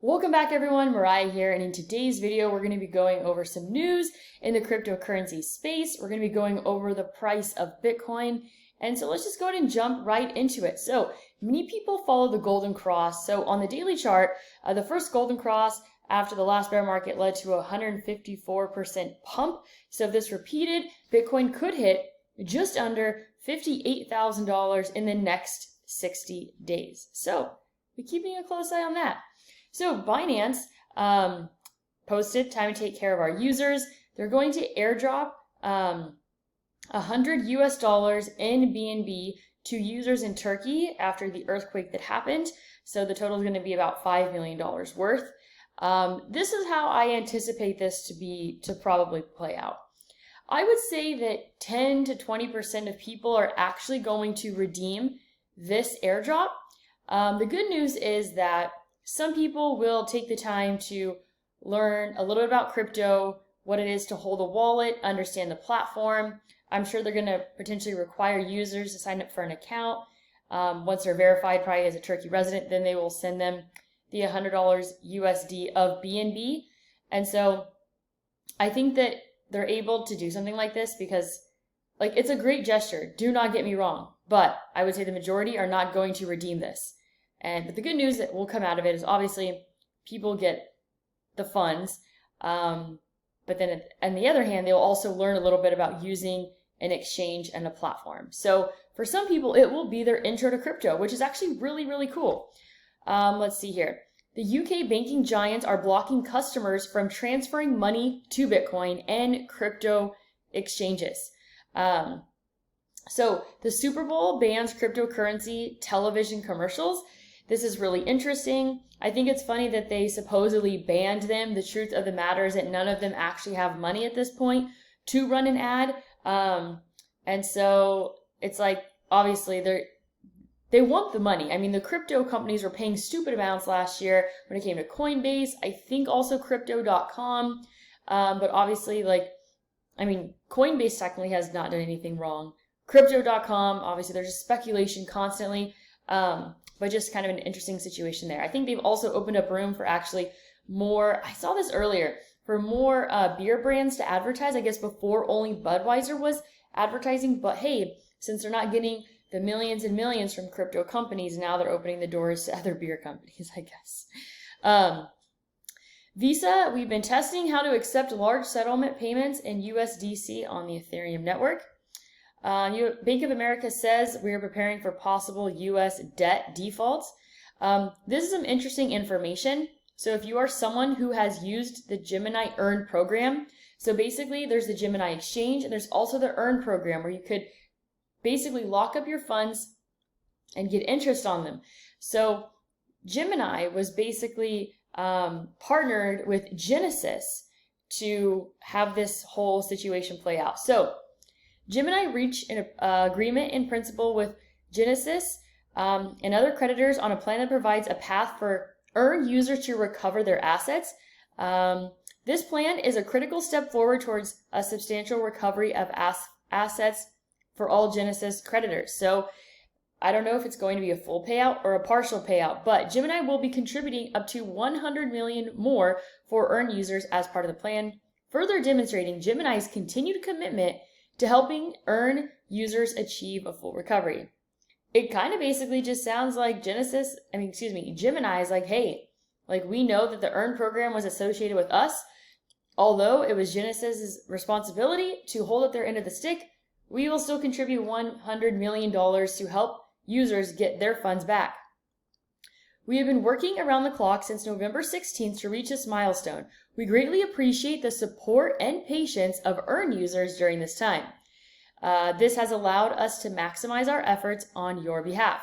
Welcome back everyone, Mariah here, and in today's video we're going to be going over some news in the cryptocurrency space. We're going to be going over the price of Bitcoin, and so let's just go ahead and jump right into it. So many people follow the golden cross. So on the daily chart, the first golden cross after the last bear market led to a 154% pump. So if this repeated, Bitcoin could hit just under $58,000 in the next 60 days. So be keeping a close eye on that. So Binance posted time to take care of our users. They're going to airdrop $100 in BNB to users in Turkey after the earthquake that happened. So the total is going to be about $5 million worth. This is how I anticipate this to probably play out. I would say that 10 to 20% of people are actually going to redeem this airdrop. The good news is that some people will take the time to learn a little bit about crypto, what it is to hold a wallet, understand the platform. I'm sure they're going to potentially require users to sign up for an account. Once they're verified, probably as a Turkey resident, then they will send them the $100 USD of BNB. And so I think that they're able to do something like this because it's a great gesture. Do not get me wrong, but I would say the majority are not going to redeem this. But the good news that will come out of it is obviously people get the funds, but then on the other hand, they will also learn a little bit about using an exchange and a platform. So for some people, it will be their intro to crypto, which is actually really, really cool. Let's see here. The UK banking giants are blocking customers from transferring money to Bitcoin and crypto exchanges. So the Super Bowl bans cryptocurrency television commercials. This is really interesting. I think it's funny that they supposedly banned them. The truth of the matter is that none of them actually have money at this point to run an ad. And so it's like, obviously they want the money. I mean, the crypto companies were paying stupid amounts last year when it came to Coinbase. I think also crypto.com. But obviously Coinbase technically has not done anything wrong. Crypto.com, obviously there's just speculation constantly. But just kind of an interesting situation there. I think they've also opened up room for actually more, I saw this earlier, for more beer brands to advertise. I guess before only Budweiser was advertising, but hey, since they're not getting the millions and millions from crypto companies, now they're opening the doors to other beer companies, I guess. Visa, we've been testing how to accept large settlement payments in USDC on the Ethereum network. Bank of America says we are preparing for possible U.S. debt defaults. This is some interesting information. So if you are someone who has used the Gemini Earn program, so basically there's the Gemini Exchange and there's also the Earn program where you could basically lock up your funds and get interest on them. So Gemini was basically partnered with Genesis to have this whole situation play out. So Gemini reached an agreement in principle with Genesis and other creditors on a plan that provides a path for Earn users to recover their assets. This plan is a critical step forward towards a substantial recovery of assets for all Genesis creditors. So I don't know if it's going to be a full payout or a partial payout, but Gemini will be contributing up to $100 million more for Earn users as part of the plan, further demonstrating Gemini's continued commitment to helping Earn users achieve a full recovery. It kind of basically just sounds like Gemini is like, hey, we know that the Earn program was associated with us. Although it was Genesis's responsibility to hold up their end of the stick, we will still contribute $100 million to help users get their funds back. We have been working around the clock since November 16th to reach this milestone. We greatly appreciate the support and patience of Earn users during this time. This has allowed us to maximize our efforts on your behalf.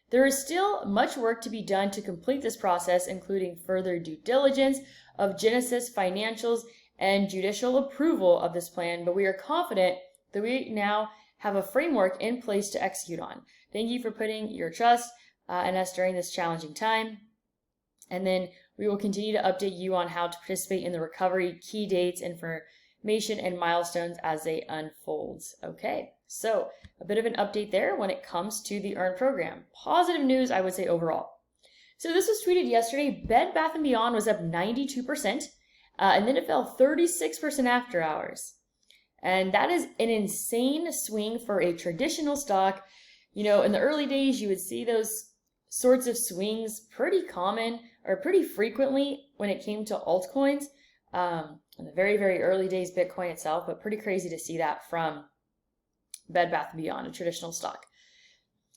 There is still much work to be done to complete this process, including further due diligence of Genesis financials and judicial approval of this plan, but we are confident that we now have a framework in place to execute on. Thank you for putting your trust in us during this challenging time. And then we will continue to update you on how to participate in the recovery, key dates, information, and milestones as they unfold. Okay, so a bit of an update there when it comes to the Earn program. Positive news, I would say, overall. So this was tweeted yesterday. Bed Bath & Beyond was up 92%, and then it fell 36% after hours. And that is an insane swing for a traditional stock. You know, in the early days, you would see those sorts of swings pretty common or pretty frequently when it came to altcoins. In the very, very early days, Bitcoin itself, but pretty crazy to see that from Bed Bath & Beyond, a traditional stock.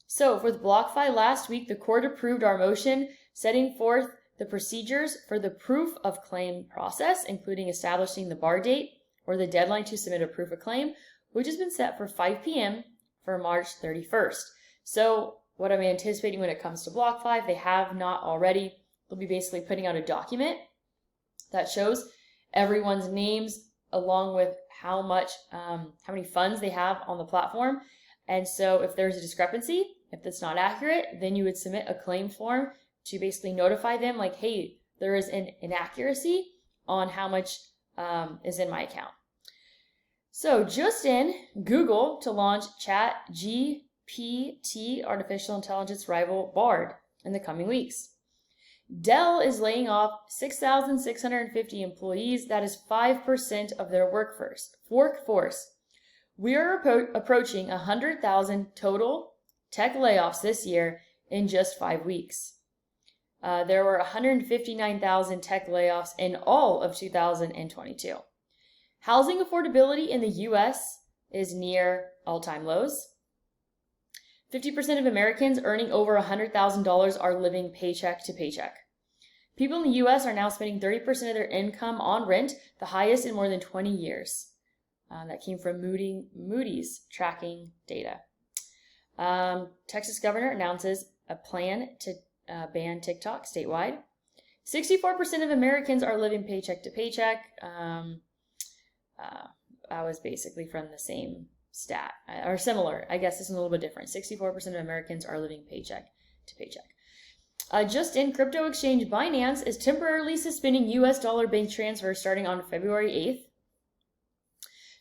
So with BlockFi last week, the court approved our motion setting forth the procedures for the proof of claim process, including establishing the bar date or the deadline to submit a proof of claim, which has been set for 5 p.m. for March 31st. So what I'm anticipating when it comes to BlockFi, if they have not already, they'll be basically putting out a document that shows everyone's names along with how many funds they have on the platform. And so if there's a discrepancy, if that's not accurate, then you would submit a claim form to basically notify them like, hey, there is an inaccuracy on how much is in my account. So just in, Google to launch ChatGPT artificial intelligence rival Bard in the coming weeks. Dell is laying off 6,650 employees. That is 5% of their workforce. We are approaching 100,000 total tech layoffs this year in just 5 weeks. There were 159,000 tech layoffs in all of 2022. Housing affordability in the U.S. is near all-time lows. 50% of Americans earning over $100,000 are living paycheck to paycheck. People in the U.S. are now spending 30% of their income on rent, the highest in more than 20 years. That came from Moody's tracking data. Texas governor announces a plan to ban TikTok statewide. 64% of Americans are living paycheck to paycheck. That was basically from the same stat, or similar. I guess it's a little bit different. 64% of Americans are living paycheck to paycheck. Just in, crypto exchange Binance is temporarily suspending U.S. dollar bank transfers starting on February 8th.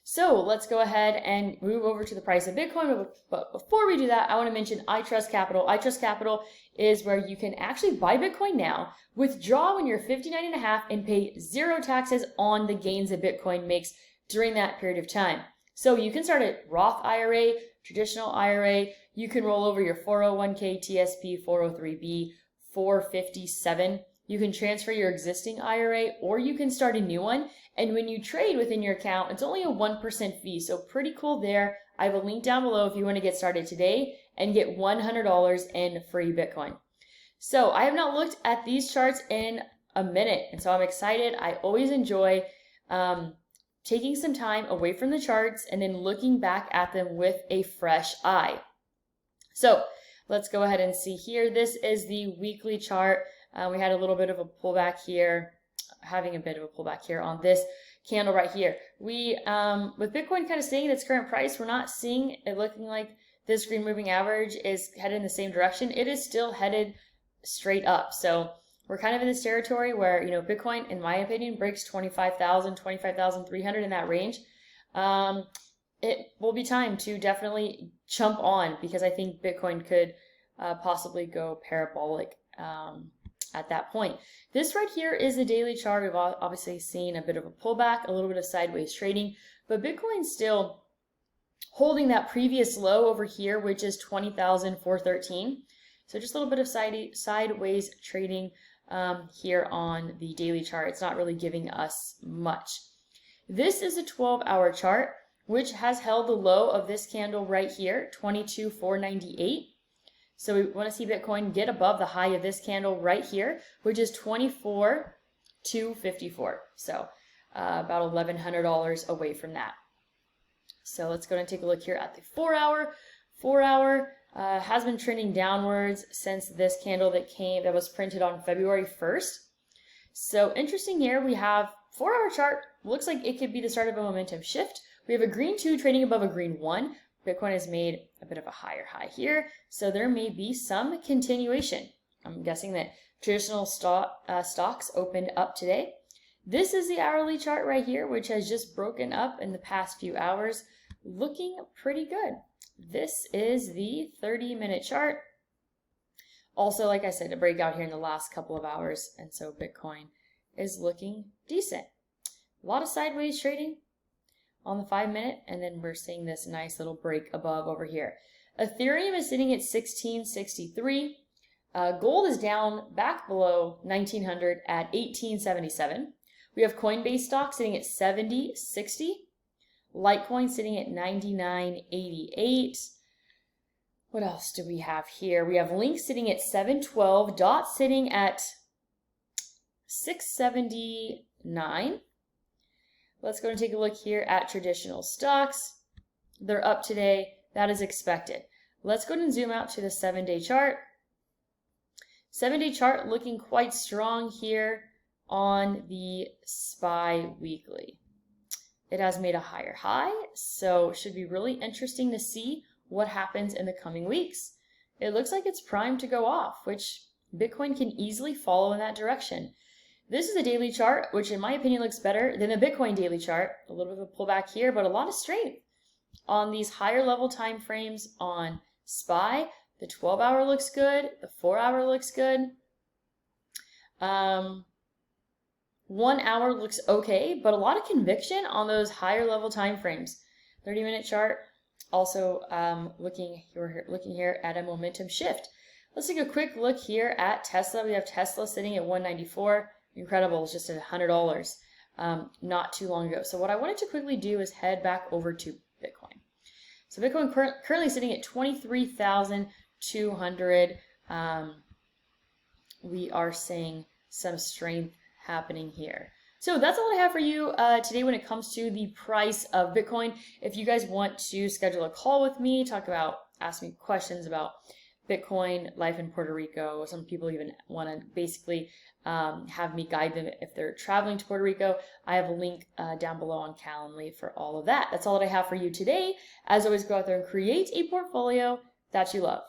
So let's go ahead and move over to the price of Bitcoin. But before we do that, I want to mention iTrust Capital. iTrust Capital is where you can actually buy Bitcoin now, withdraw when you're 59.5, and pay zero taxes on the gains that Bitcoin makes during that period of time. So you can start a Roth IRA, traditional IRA. You can roll over your 401k, TSP, 403b, 457. You can transfer your existing IRA, or you can start a new one. And when you trade within your account, it's only a 1% fee. So pretty cool there. I have a link down below if you want to get started today and get $100 in free Bitcoin. So I have not looked at these charts in a minute, and so I'm excited. I always enjoy taking some time away from the charts and then looking back at them with a fresh eye. So let's go ahead and see here. This is the weekly chart. We had a little bit of a pullback here, having a bit of a pullback here on this candle right here. We, with Bitcoin kind of staying at its current price, we're not seeing it looking like this green moving average is headed in the same direction. It is still headed straight up. So we're kind of in this territory where, you know, Bitcoin, in my opinion, breaks 25,000, 25,300 in that range. It will be time to definitely jump on, because I think Bitcoin could possibly go parabolic at that point. This right here is the daily chart. We've obviously seen a bit of a pullback, a little bit of sideways trading, but Bitcoin's still holding that previous low over here, which is 20,413. So just a little bit of sideways trading here on the daily chart. It's not really giving us much. This is a 12-hour chart, which has held the low of this candle right here, 22,498. So we want to see Bitcoin get above the high of this candle right here, which is 24,254. So about $1,100 away from that. So let's go and take a look here at the 4-hour. 4-hour has been trending downwards since this candle that was printed on February 1st. So interesting here, we have 4-hour chart. Looks like it could be the start of a momentum shift. We have a green 2 trading above a green 1. Bitcoin has made a bit of a higher high here, so there may be some continuation. I'm guessing that traditional stocks opened up today. This is the hourly chart right here, which has just broken up in the past few hours, looking pretty good. This is the 30-minute chart. Also, like I said, a breakout here in the last couple of hours, and so Bitcoin is looking decent. A lot of sideways trading on the 5-minute, and then we're seeing this nice little break above over here. Ethereum is sitting at 1663. Gold is down back below 1900 at 1877. We have Coinbase stock sitting at 70.60. Litecoin sitting at 99.88. What else do we have here? We have Link sitting at 712. Dot sitting at 679. Let's go and take a look here at traditional stocks. They're up today. That is expected. Let's go ahead and zoom out to the 7-day chart. 7-day chart looking quite strong here on the SPY weekly. It has made a higher high, so it should be really interesting to see what happens in the coming weeks. It looks like it's primed to go off, which Bitcoin can easily follow in that direction. This is a daily chart, which in my opinion looks better than the Bitcoin daily chart. A little bit of a pullback here, but a lot of strength on these higher level time frames on SPY. The 12-hour looks good. The 4-hour looks good. 1 hour looks okay, but a lot of conviction on those higher level time frames. 30-minute chart. Also looking here at a momentum shift. Let's take a quick look here at Tesla. We have Tesla sitting at 194. Incredible, it's just at $100 not too long ago. So what I wanted to quickly do is head back over to Bitcoin. So Bitcoin currently sitting at 23,200. We are seeing some strength happening here. So that's all I have for you today when it comes to the price of Bitcoin. If you guys want to schedule a call with me, ask me questions about Bitcoin, life in Puerto Rico. Some people even want to basically have me guide them if they're traveling to Puerto Rico. I have a link down below on Calendly for all of that. That's all that I have for you today. As always, go out there and create a portfolio that you love.